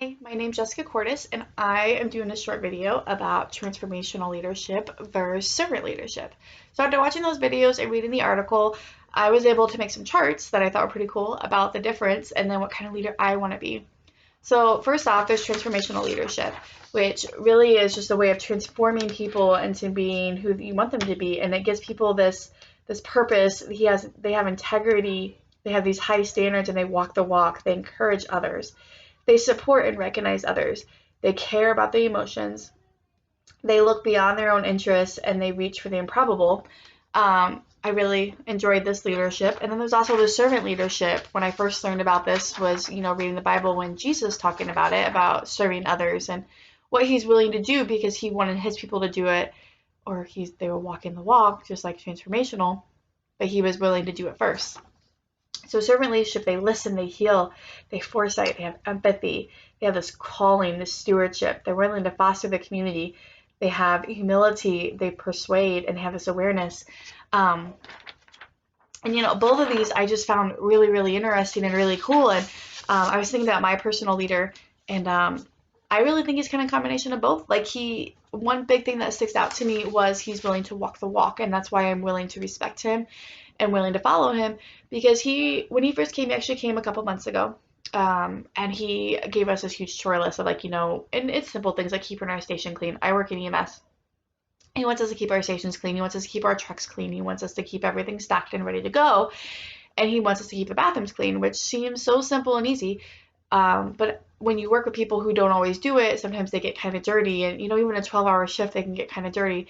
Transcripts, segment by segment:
Hi, my name's Jessica Cordes, and I am doing a short video about transformational leadership versus servant leadership. So after watching those videos and reading the article, I was able to make some charts that I thought were pretty cool about the difference and then what kind of leader I want to be. So first off, there's transformational leadership, which really is just a way of transforming people into being who you want them to be, and it gives people this purpose. They have integrity, they have these high standards, and they walk the walk. They encourage others. They support and recognize others. They care about the emotions. They look beyond their own interests and they reach for the improbable. I really enjoyed this leadership. And then there's also the servant leadership. When I first learned about this was, reading the Bible when Jesus talking about it, about serving others and what he's willing to do because he wanted his people to do it, or they were walking the walk, just like transformational, but he was willing to do it first. So servant leadership, they listen, they heal, they foresight, they have empathy, they have this calling, this stewardship. They're willing to foster the community. They have humility, they persuade, and have this awareness. Um, and both of these I just found really, really interesting and really cool. And I was thinking about my personal leader, and I really think he's kind of a combination of both. Like one big thing that sticks out to me was he's willing to walk the walk, and that's why I'm willing to respect him and willing to follow him because when he first came, he actually came a couple months ago. And he gave us this huge chore list of and it's simple things like keeping our station clean. I work in EMS. He wants us to keep our stations clean. He wants us to keep our trucks clean. He wants us to keep everything stocked and ready to go. And he wants us to keep the bathrooms clean, which seems so simple and easy. But when you work with people who don't always do it, sometimes they get kind of dirty. And, even a 12-hour shift, they can get kind of dirty.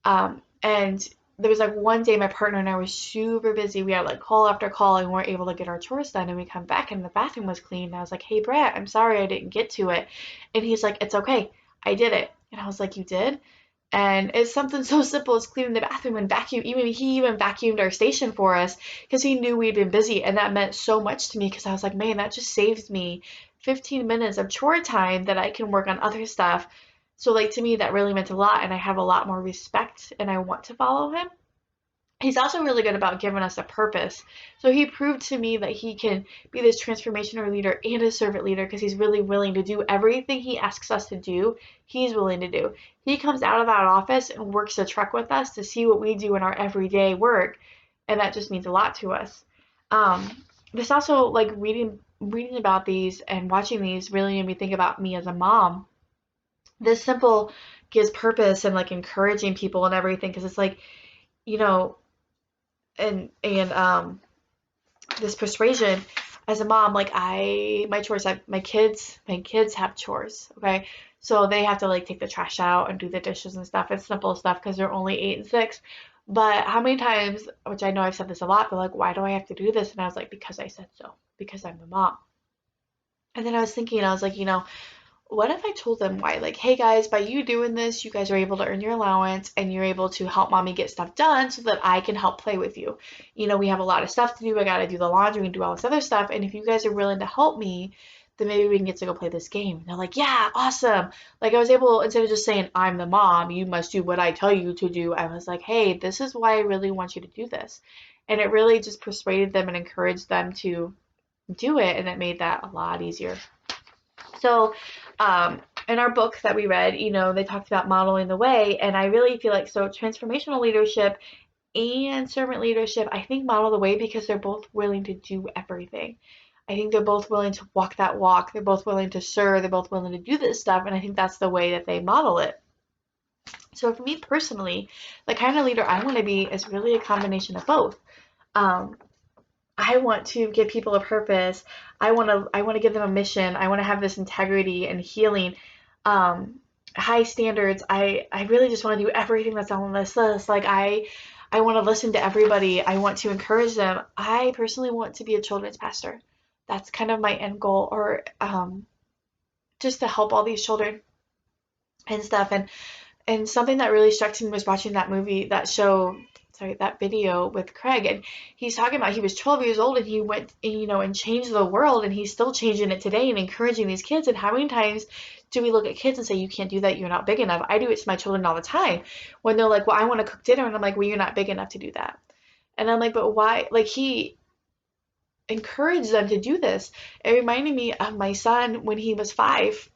And there was one day my partner and I were super busy. We had call after call and weren't able to get our chores done. And we come back and the bathroom was clean. And I was like, hey, Brett, I'm sorry I didn't get to it. And he's like, it's okay. I did it. And I was like, you did? And it's something so simple as cleaning the bathroom and vacuum. He even vacuumed our station for us because he knew we'd been busy. And that meant so much to me because I was like, man, that just saves me 15 minutes of chore time that I can work on other stuff. So to me, that really meant a lot. And I have a lot more respect and I want to follow him. He's also really good about giving us a purpose. So he proved to me that he can be this transformational leader and a servant leader because he's really willing to do everything he asks us to do. He's willing to do. He comes out of that office and works the truck with us to see what we do in our everyday work, and that just means a lot to us. This also reading about these and watching these really made me think about me as a mom. This simple gives purpose and encouraging people and everything because it's you know and this persuasion as a mom, my chores, my kids have chores. Okay, so they have to take the trash out and do the dishes and stuff. It's simple stuff because they're only 8 and 6. But how many times, which I know I've said this a lot, but why do I have to do this? And I was like, because I said so, because I'm the mom. And then I was thinking, I was like, what if I told them why? Hey guys, by you doing this, you guys are able to earn your allowance and you're able to help mommy get stuff done so that I can help play with you. We have a lot of stuff to do. I got to do the laundry and do all this other stuff. And if you guys are willing to help me, then maybe we can get to go play this game. And they're like, yeah, awesome. I was able, instead of just saying, I'm the mom, you must do what I tell you to do, I was like, hey, this is why I really want you to do this. And it really just persuaded them and encouraged them to do it. And it made that a lot easier. So, in our book that we read, they talked about modeling the way, and I really feel so transformational leadership and servant leadership, I think model the way because they're both willing to do everything. I think they're both willing to walk that walk. They're both willing to serve. They're both willing to do this stuff, and I think that's the way that they model it. So for me personally, the kind of leader I want to be is really a combination of both. Um, I want to give people a purpose. I want to give them a mission. I want to have this integrity and healing, um, high standards. I really just want to do everything that's on this list. I want to listen to everybody. I want to encourage them. I personally want to be a children's pastor. That's kind of my end goal, or just to help all these children and stuff. And something that really struck me was watching that video with Craig, and he's talking about he was 12 years old and he went, and changed the world, and he's still changing it today and encouraging these kids. And how many times do we look at kids and say, you can't do that, you're not big enough? I do it to my children all the time when they're like, well, I want to cook dinner, and I'm like, well, you're not big enough to do that. And I'm like, but why? encourage them to do this. It reminded me of my son when he was 5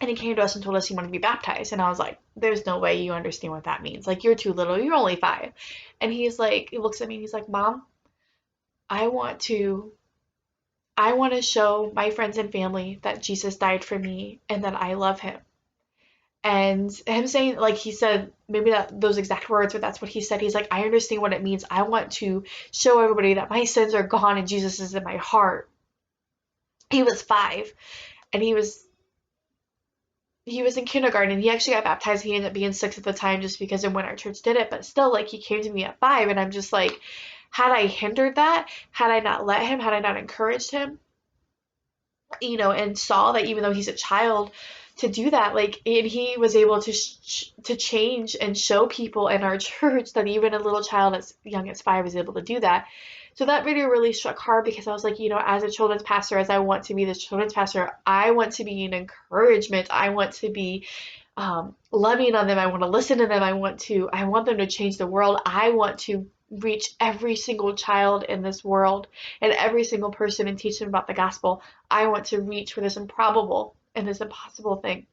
and he came to us and told us he wanted to be baptized. And I was like, there's no way you understand what that means. Like, you're too little. You're only 5. And he's like, he looks at me and he's like, Mom, I want to I want to show my friends and family that Jesus died for me and that I love him. And him saying, like, he said maybe not those exact words, but that's what he said. He's like, I understand what it means. I want to show everybody that my sins are gone and Jesus is in my heart. He was 5 and he was in kindergarten. He actually got baptized. He ended up being 6 at the time just because of when our church did it. But still, like, he came to me at 5 and I'm just like, had I hindered that, had I not let him, had I not encouraged him, and saw that even though he's a child, to do that, like, and he was able to change and show people in our church that even a little child as young as 5 is able to do that. So that video really struck hard because I was like, as a children's pastor, as I want to be this children's pastor, I want to be an encouragement. I want to be loving on them. I want to listen to them. I want them to change the world. I want to reach every single child in this world and every single person and teach them about the gospel. I want to reach for this improbable and this impossible thing.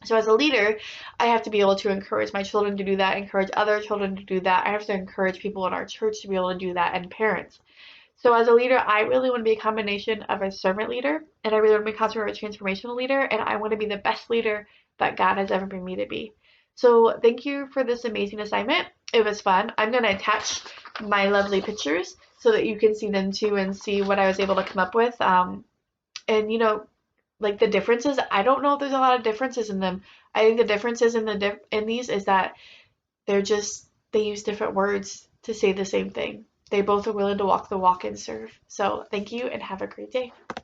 So as a leader, I have to be able to encourage my children to do that, encourage other children to do that. I have to encourage people in our church to be able to do that, and parents. So as a leader, I really want to be a combination of a servant leader, and I really want to be a transformational leader, and I want to be the best leader that God has ever been me to be. So thank you for this amazing assignment. It was fun. I'm going to attach my lovely pictures so that you can see them too and see what I was able to come up with. And like the differences, I don't know if there's a lot of differences in them. I think the differences in these is that they use different words to say the same thing. They both are willing to walk the walk and serve. So thank you and have a great day.